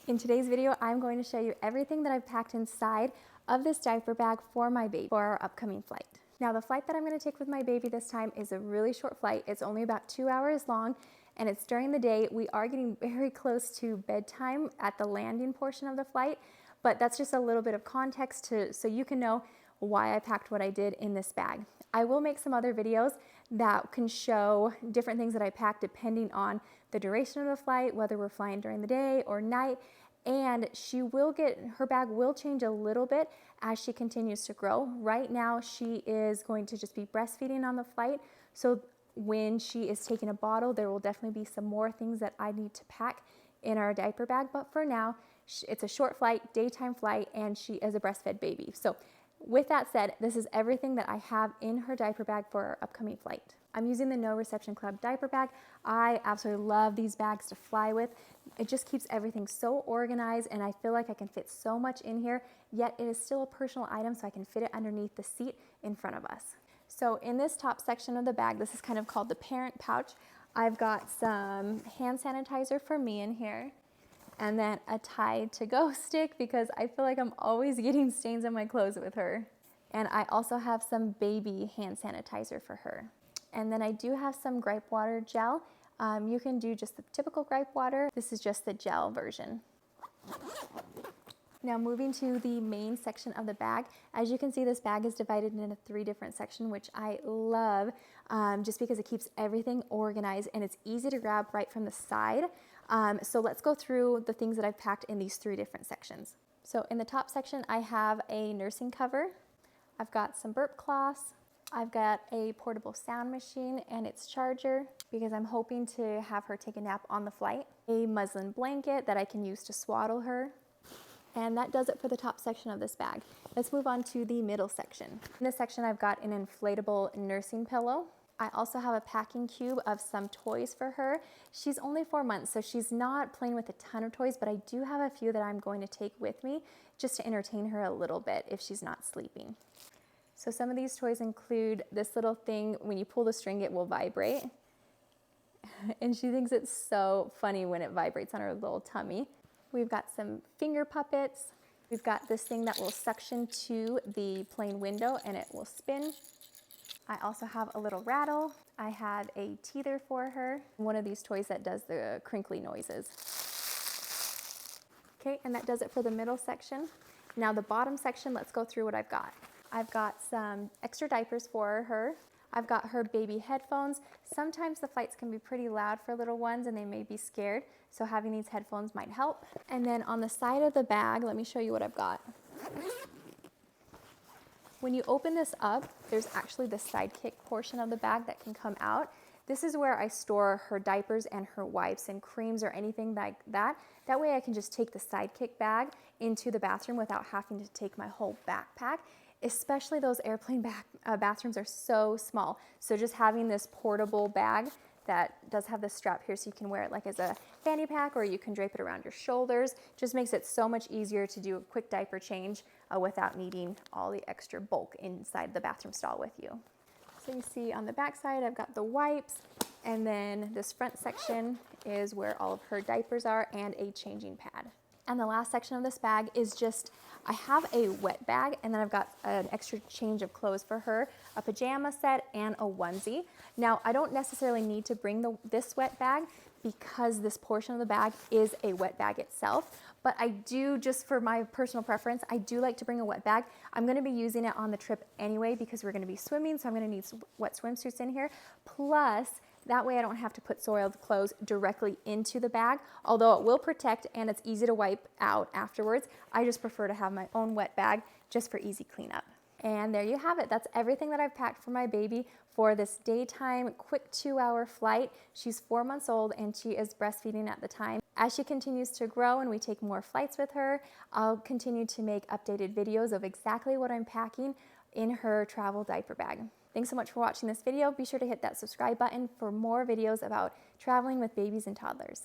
In today's video, I'm going to show you everything that I've packed inside of this diaper bag for my baby for our upcoming flight. Now, the flight that I'm going to take with my baby this time is a really short flight. It's only about 2 hours long, and it's during the day. We are getting very close to bedtime at the landing portion of the flight, but that's just a little bit of context so you can know why I packed what I did in this bag. I will make some other videos that can show different things that I packed depending on the duration of the flight, whether we're flying during the day or night, and her bag will change a little bit as she continues to grow. Right now, she is going to just be breastfeeding on the flight, so when she is taking a bottle, there will definitely be some more things that I need to pack in our diaper bag, but for now, it's a short flight, daytime flight, and she is a breastfed baby. So with that said, this is everything that I have in her diaper bag for our upcoming flight. I'm using the No Reception Club diaper bag. I absolutely love these bags to fly with. It just keeps everything so organized, and I feel like I can fit so much in here, yet it is still a personal item, so I can fit it underneath the seat in front of us. So in this top section of the bag, this is kind of called the parent pouch. I've got some hand sanitizer for me in here, and then a Tide to go stick because I feel like I'm always getting stains on my clothes with her. And I also have some baby hand sanitizer for her. And then I do have some gripe water gel. You can do just the typical gripe water. This is just the gel version. Now moving to the main section of the bag, as you can see, this bag is divided into 3 different sections, which I love just because it keeps everything organized and it's easy to grab right from the side. So let's go through the things that I've packed in these 3 different sections. So in the top section, I have a nursing cover. I've got some burp cloths. I've got a portable sound machine and its charger because I'm hoping to have her take a nap on the flight. A muslin blanket that I can use to swaddle her. And that does it for the top section of this bag. Let's move on to the middle section. In this section, I've got an inflatable nursing pillow. I also have a packing cube of some toys for her. She's only 4 months, so she's not playing with a ton of toys, but I do have a few that I'm going to take with me just to entertain her a little bit if she's not sleeping. So some of these toys include this little thing, when you pull the string, it will vibrate. And she thinks it's so funny when it vibrates on her little tummy. We've got some finger puppets. We've got this thing that will suction to the plane window and it will spin. I also have a little rattle. I have a teether for her. One of these toys that does the crinkly noises. Okay, and that does it for the middle section. Now the bottom section, let's go through what I've got. I've got some extra diapers for her. I've got her baby headphones. Sometimes the flights can be pretty loud for little ones and they may be scared, so having these headphones might help. And then on the side of the bag, let me show you what I've got. When you open this up, there's actually the Sidekick portion of the bag that can come out. This is where I store her diapers and her wipes and creams or anything like that. That way I can just take the Sidekick bag into the bathroom without having to take my whole backpack. Especially those airplane bathrooms are so small. So just having this portable bag that does have this strap here so you can wear it like as a fanny pack or you can drape it around your shoulders, just makes it so much easier to do a quick diaper change without needing all the extra bulk inside the bathroom stall with you. So you see on the back side, I've got the wipes, and then this front section is where all of her diapers are and a changing pad. And the last section of this bag is just, I have a wet bag and then I've got an extra change of clothes for her, a pajama set and a onesie. Now, I don't necessarily need to bring this wet bag because this portion of the bag is a wet bag itself, but I do, just for my personal preference, I do like to bring a wet bag. I'm gonna be using it on the trip anyway because we're gonna be swimming, so I'm gonna need wet swimsuits in here. Plus, that way I don't have to put soiled clothes directly into the bag, although it will protect and it's easy to wipe out afterwards. I just prefer to have my own wet bag just for easy cleanup. And there you have it. That's everything that I've packed for my baby for this daytime quick 2-hour flight. She's 4 months old and she is breastfeeding at the time. As she continues to grow and we take more flights with her, I'll continue to make updated videos of exactly what I'm packing in her travel diaper bag. Thanks so much for watching this video. Be sure to hit that subscribe button for more videos about traveling with babies and toddlers.